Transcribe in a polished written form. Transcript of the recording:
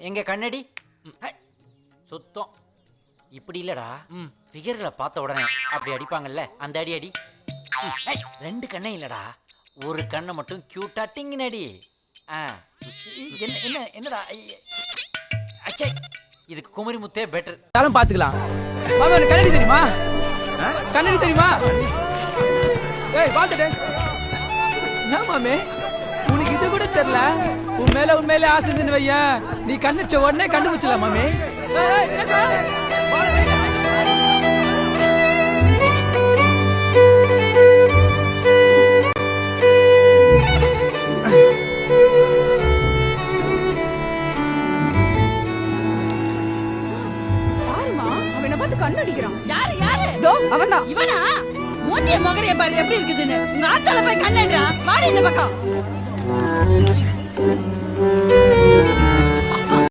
எங்க கண்ணடி சுத்தம் இப்படி இல்லடா. ஃபிகர்களை பார்த்த உடனே அப்படி அடிப்பாங்கல்ல, அந்த அடி அடி. ரெண்டு கண்ணே இல்லடா, ஒரு கண்ணை மட்டும் கியூட்டா டிங்கின அடி. என்ன என்னடா அச்சே, இதுக்கு குமரி முத்தே பெட்டர். தாலும் பாத்துக்கலாம். மாமா எனக்கு கண்ணடி தெரியுமா? கண்ணடி தெரியுமா? ஏய் பாத்துட்டே. என்ன மாமே உனக்கு இது கூட தெரியல? உண்மையிலே ஆசை இருந்துன்னு வையா, நீ கண்ணிச்ச உடனே கண்டுபிடிச்சல மாமே. கண்ணடிக்கிறான். யாரு யாரு? தோ அவன்தான். இவனா? மூஞ்சிய மொகரைய பாரு எப்படி இருக்குதுன்னு. உங்க ஆத்தால போய் கண்ணடிடா. வாடி இந்த பக்கம்.